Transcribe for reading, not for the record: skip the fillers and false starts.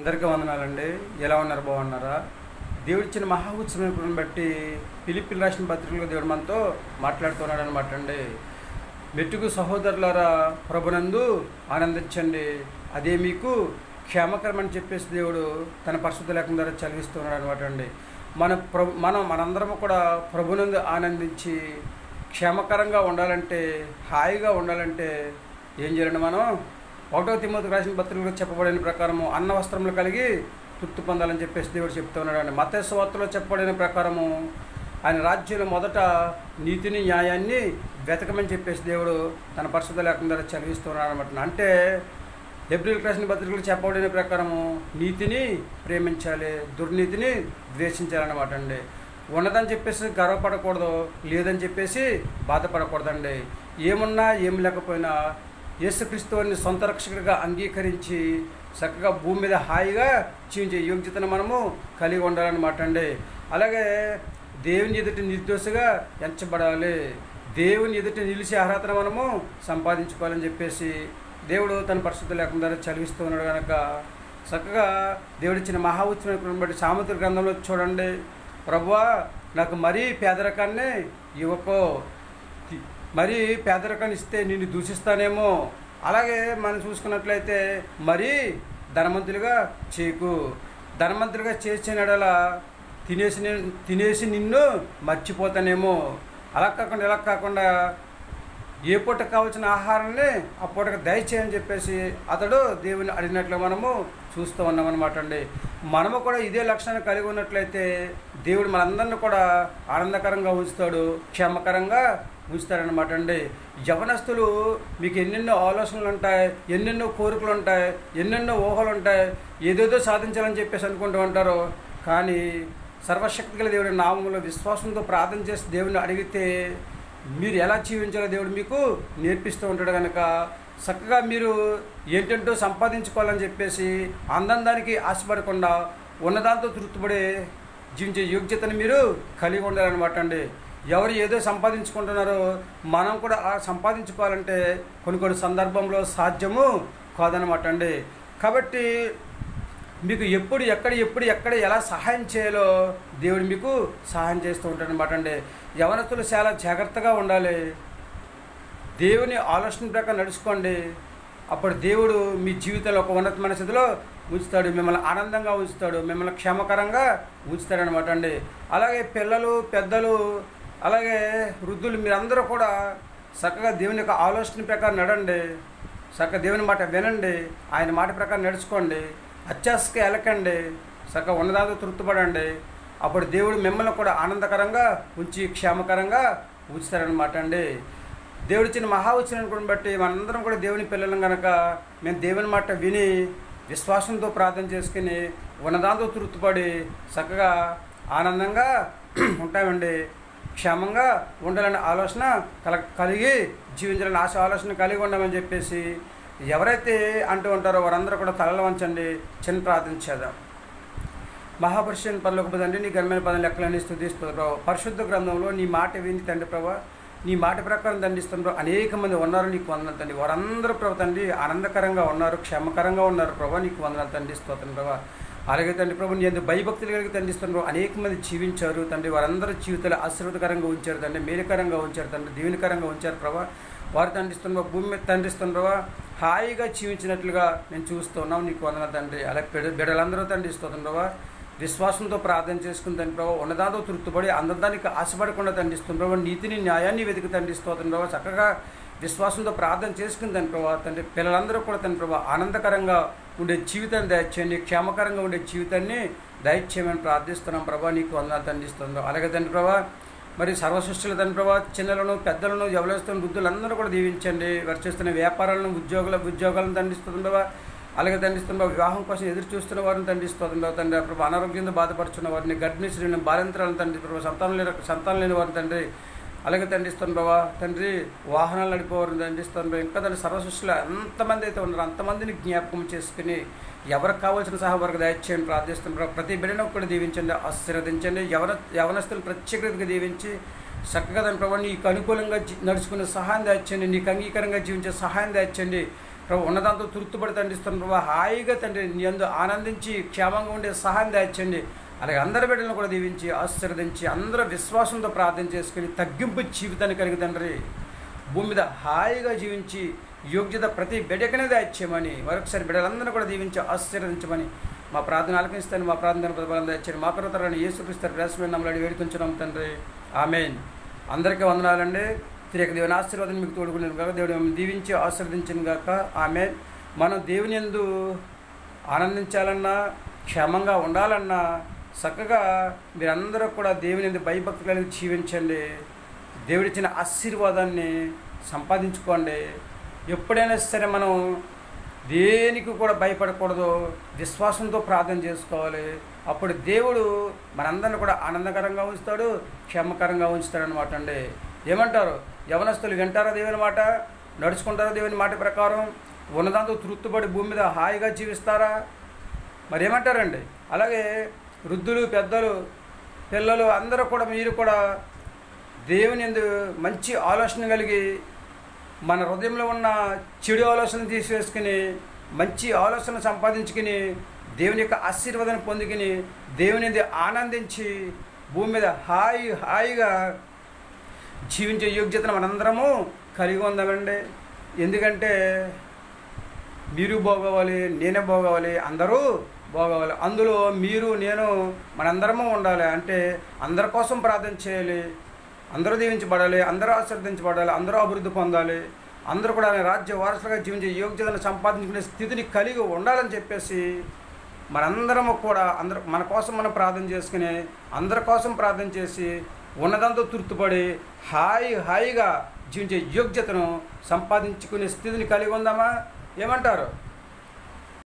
అందరికీ వందనాలండి. ఎలా ఉన్నారు? బాగున్నారా? దేవుడిచ్చిన మహా ఉత్సవం బట్టి ఫిలిప్పీలు రాసిన పత్రికలో దేవుడు మనతో మాట్లాడుతున్నాడు అనమాట అండి. మెట్టుకు సహోదరులారా, ప్రభునందు ఆనందించండి, అదే మీకు క్షేమకరం అని చెప్పేసి దేవుడు తన పరిశుద్ధ లేఖనం ద్వారా చదివిస్తున్నాడు అనమాట అండి. మనందరము కూడా ప్రభునందు ఆనందించి క్షేమకరంగా ఉండాలంటే, హాయిగా ఉండాలంటే ఏం చేయాలండి? మనం 1వ తిమోతికి రాసిన పత్రికలో చెప్పబడిన ప్రకారము అన్న వస్త్రములు కలిగి తృప్తి పొందాలని చెప్పేసి దేవుడు చెప్తూ ఉన్నాడు అండి. మత్తయి సువార్తలో చెప్పబడిన ప్రకారము ఆయన రాజ్యంలో మొదట నీతిని న్యాయాన్ని వెతకమని చెప్పేసి దేవుడు తన పరిశుద్ధ లేఖనం ద్వారా చదివిస్తున్నాడు అనమాట. అంటే హెబ్రీయులకు రాసిన పత్రికలు చెప్పబడిన ప్రకారము నీతిని ప్రేమించాలి, దుర్నీతిని ద్వేషించాలన్నమాట అండి. ఉన్నదని చెప్పేసి గర్వపడకూడదు, లేదని చెప్పేసి బాధపడకూడదండి. ఏమున్నా ఏం లేకపోయినా యేసుక్రీస్తుని సొంత రక్షకుడిగా అంగీకరించి చక్కగా భూమి మీద హాయిగా జీవించే యోగ్యతను మనము కలిగి ఉండాలన్నమాట అండి. అలాగే దేవుని ఎదుటి నిర్దోషిగా ఎంచబడాలి, దేవుని ఎదుటి నిలిచే అర్హతను మనము సంపాదించుకోవాలని చెప్పేసి దేవుడు తన పరిశుద్ధ లేఖనం ద్వారా చదివిస్తూ ఉన్నాడు కనుక చక్కగా దేవుడిచ్చిన మహా ఉత్సవం బట్టి సామెతల గ్రంథంలో చూడండి, ప్రభువా నాకు మరీ పేదరికాన్ని ఇవ్వకో, మరీ పేదరికాన్ని ఇస్తే నిన్ను దూషిస్తానేమో, అలాగే మనం చూసుకున్నట్లయితే మరీ ధనవంతులుగా చేయకు, ధనవంతులుగా చేసినడలా తినేసి నిన్ను మర్చిపోతానేమో, అలా కాకుండా ఇలా కాకుండా ఏ పూటకు కావాల్సిన ఆహారాన్ని ఆ పూటకు దయచేయని చెప్పేసి అతడు దేవుని అడిగినట్లు మనము చూస్తూ ఉన్నామన్నమాట అండి. మనము కూడా ఇదే లక్షణాన్ని కలిగి ఉన్నట్లయితే దేవుడు మనందరినీ కూడా ఆనందకరంగా ఉంచుతాడు, క్షేమకరంగా ఉంచుతాడనమాట అండి. యవనస్తులు మీకు ఎన్నెన్నో ఆలోచనలు ఉంటాయి, ఎన్నెన్నో కోరికలు ఉంటాయి, ఎన్నెన్నో ఊహలు ఉంటాయి, ఏదేదో సాధించాలని చెప్పేసి అనుకుంటూ ఉంటారు. కానీ సర్వశక్తి గల దేవుడి నామంలో విశ్వాసంతో ప్రార్థన చేసి దేవుడిని అడిగితే మీరు ఎలా జీవించాలో దేవుడు మీకు నేర్పిస్తూ ఉంటాడు కనుక చక్కగా మీరు ఏంటంటో సంపాదించుకోవాలని చెప్పేసి అందందానికి ఆశపడకుండా ఉన్నదాంతో తృప్తిపడే జీవించే యోగ్యతను మీరు కలిగి ఉండాలన్నమాట అండి. ఎవరు ఏదో సంపాదించుకుంటున్నారో మనం కూడా సంపాదించుకోవాలంటే కొన్ని సందర్భంలో సాధ్యము కాదనమాట అండి. కాబట్టి మీకు ఎప్పుడు ఎక్కడ ఎలా సహాయం చేయాలో దేవుడు మీకు సహాయం చేస్తూ ఉంటాడనమాట అండి. యవనస్తులు చాలా జాగ్రత్తగా ఉండాలి, దేవుని ఆలోచన ప్రకారం నడుచుకోండి. అప్పుడు దేవుడు మీ జీవితంలో ఒక ఉన్నతమైన స్థితిలో ఉంచుతాడు, మిమ్మల్ని ఆనందంగా ఉంచుతాడు, మిమ్మల్ని క్షేమకరంగా ఉంచుతాడనమాట అండి. అలాగే పిల్లలు, పెద్దలు, అలాగే వృద్ధులు మీరందరూ కూడా చక్కగా దేవుని యొక్క ఆలోచన ప్రకారం నడండి, చక్కగా దేవుని మాట వినండి, ఆయన మాట ప్రకారం నడుచుకోండి, అత్యాశకి వెళ్ళకండి, చక్కగా ఉన్నదాంతో తృప్తిపడండి. అప్పుడు దేవుడు మిమ్మల్ని కూడా ఆనందకరంగా ఉంచి క్షేమకరంగా ఉంచుతారనమాట అండి. దేవుడిచ్చిన మహా ఉత్సవాన్ని బట్టి మనందరం కూడా దేవుని పిల్లలం కనుక మేము దేవుని మాట విని విశ్వాసంతో ప్రార్థన చేసుకుని ఉన్నదాంతో తృప్తిపడి చక్కగా ఆనందంగా ఉంటామండి. క్షేమంగా ఉండాలనే ఆలోచన కలిగి జీవించాలని ఆలోచన కలిగి ఉండమని చెప్పేసి ఎవరైతే అంటూ ఉంటారో వారందరూ కూడా తలలు వంచండి, చిన్న ప్రార్థన చేద్దాం. మహాపురుషుని పరలోకపు తండ్రి, నీ ఘనమైన పదం లెక్కలన్నీ స్తుతిస్తుంది ప్రభావ. పరిశుద్ధ గ్రంథంలో నీ మాట విని తండ్రి ప్రభావ, నీ మాట ప్రకారం దండిస్తున్న ప్రభావ అనేక మంది ఉన్నారు, నీకు వందనాలు తండ్రి. వారందరూ ప్రభావ తండ్రి ఆనందకరంగా ఉన్నారు, క్షేమకరంగా ఉన్నారు ప్రభావ, నీకు వందనాలు తండ్రిస్తుంది ప్రభావ. అలాగే తండ్రి ప్రభు నీ ఎందుకు భయభక్తులు కలిగి తండ్రిస్తున్నారు, అనేక మంది జీవించారు తండ్రి, వారందరూ జీవితాలు ఆశీర్వాదకరంగా ఉంచారు తండ్రి, మేలుకరంగా ఉంచారు తండ్రి, దీవెనకరంగా ఉంచారు ప్రభావ. వారు తండ్రిస్తున్న భూమి మీద తండ్రిస్తున్న ప్రభావ హాయిగా జీవించినట్లుగా నేను చూస్తున్నాం, నీకు వందనాలు తండ్రి. అలాగే బిడ్డలందరూ తండ్రిస్తున్నాం ప్రభావ, విశ్వాసంతో ప్రార్థన చేసుకుని తండ్రి ప్రభావ, ఉన్నదాంతో తృప్తిపడి అందదానికి ఆశపడకుండా తండ్రిస్తుంది ప్రభావ, నీతిని న్యాయాన్ని వెతికి తండ్రిస్తుంది ప్రభావ, చక్కగా విశ్వాసంతో ప్రార్థన చేసుకుని తండ్రి ప్రభావ తండ్రి పిల్లలందరూ కూడా తండ్రి ప్రభావ ఆనందకరంగా ఉండే జీవితాన్ని దయచేయండి, క్షేమకరంగా ఉండే జీవితాన్ని దయచేయమని ప్రార్థిస్తున్నాం ప్రభావ, నీకు వందనాలు తండ్రిస్తున్నాం. అలాగే తండ్రి ప్రభావ మరి సర్వసృష్టిలో తండ్రి ప్రభావ చిన్నలను, పెద్దలను, యవనస్తులను, వృద్ధులందరూ కూడా దీవించండి. వారు చేస్తున్న వ్యాపారాలను, ఉద్యోగాలను తండ్రిస్తుంది ప్రభావ. అలాగే తండ్రిస్తున్న వివాహం కోసం ఎదురు చూస్తున్న వారిని తండ్రిస్తుంది తండ్రి ప్రభావ. అనారోగ్యంతో బాధపడుతున్న వారిని, గర్భిణీ స్త్రీలను, బాలింతరాలను తండ్రి ప్రభావ, సంతానం లేని వారిని తండ్రి. అలాగే తండ్రిస్తుంది ప్రభావ తండ్రి వాహనాలు నడిపేవారిని తండ్రిస్తుంది. ఇంకా తండ్రి సర్వసృష్టిలో ఎంతమంది అయితే ఉన్నారో అంతమందిని జ్ఞాపకం చేసుకుని ఎవరికి కావాల్సిన సహా వారికి దయచేయండి ప్రార్థిస్తున్నారు. ప్రతి బిడ్డను కూడా దీవించండి, ఆశీర్వదించండి. యవనస్తులు ప్రత్యేకతగా దీవించి చక్కగా దాని ప్రభావ నీకు అనుకూలంగా నడుచుకునే సహాయం దాచండి, నీకు అంగీకారంగా జీవించే సహాయం దాచండి. ప్రభు ఉన్నదాంతో తృప్తిపడి తండ్రిస్తున్న ప్రభు హాయిగా తండ్రి నీ యందు ఆనందించి క్షేమంగా ఉండే సహాయం దాచండి. అలాగే అందరి బిడ్డలను కూడా దీవించి ఆశీర్వదించి అందరూ విశ్వాసంతో ప్రార్థన చేసుకుని తగ్గింపు జీవితాన్ని కలిగి తండ్రి భూమి మీద హాయిగా జీవించి యోగ్యత ప్రతి బిడ్డకనే దాయిచ్చేయమని మరొకసారి బిడ్డలందరూ కూడా దీవించి ఆశీర్వదించమని మా ప్రార్థన ఆలకిస్తాను. మా ప్రార్థన ప్రతిఫలం దాయిచ్చండి. మా కృతరాన్ని యేసుక్రీస్తు ప్రవేశమైన నమ్మలాడి వేడుకొంచున్నాం తండ్రి. ఆమేన్. అందరికీ వందనాలండి. తిరిగి దేవుని ఆశీర్వాదం మీకు తోడుకున్నాను కాక దేవుడు మిమ్మల్ని దీవించి ఆశీర్వదించను గాక. ఆమేన్. మనం దేవుని యందు ఆనందించాలన్నా క్షేమంగా ఉండాలన్నా చక్కగా మీరందరూ కూడా దేవుని యందు భయభక్తి కలిగి జీవించండి. దేవుడిచ్చిన ఆశీర్వాదాన్ని సంపాదించుకోండి. ఎప్పుడైనా సరే మనం దేనికి కూడా భయపడకూడదు, విశ్వాసంతో ప్రార్థన చేసుకోవాలి. అప్పుడు దేవుడు మనందరిని కూడా ఆనందకరంగా ఉంచుతాడు, క్షేమకరంగా ఉంచుతాడు అనమాట అండి. ఏమంటారు? యవనస్తులు వింటారా దేవుని మాట, నడుచుకుంటారా దేవుని మాట ప్రకారం, ఉన్నదాంతో తృప్తిపడి భూమి మీద హాయిగా జీవిస్తారా? మరి ఏమంటారండి? అలాగే వృద్ధులు, పెద్దలు, పిల్లలు అందరూ కూడా మీరు కూడా దేవుని యందు మంచి ఆలోచన కలిగి మన హృదయంలో ఉన్న చెడు ఆలోచనలు తీసివేసుకుని మంచి ఆలోచన సంపాదించుకుని దేవుని యొక్క ఆశీర్వాదాన్ని పొందుకుని దేవుని యందు ఆనందించి భూమి మీద హాయిగా జీవించే యోగ్యతను మనందరము కలిగి ఉందామండి. ఎందుకంటే మీరు బాగోవాలి, నేనే బాగోవాలి, అందరూ బాగోవాలి. అందులో మీరు నేను మనందరము ఉండాలి. అంటే అందరి కోసం ప్రార్థన చేయాలి, అందరూ దీవించబడాలి, అందరూ ఆశీర్వదించబడాలి, అందరూ అభివృద్ధి పొందాలి, అందరూ కూడా రాజ్య వారసులుగా జీవించే యోగ్యతను సంపాదించుకునే స్థితిని కలిగి ఉండాలని చెప్పేసి మనందరము కూడా మన కోసం మనం ప్రార్థన చేసుకుని అందరి కోసం ప్రార్థన చేసి ఉన్నదంతా తృప్తిపడి హాయిగా జీవించే యోగ్యతను సంపాదించుకునే స్థితిని కలిగి ఉందామా? ఏమంటారు?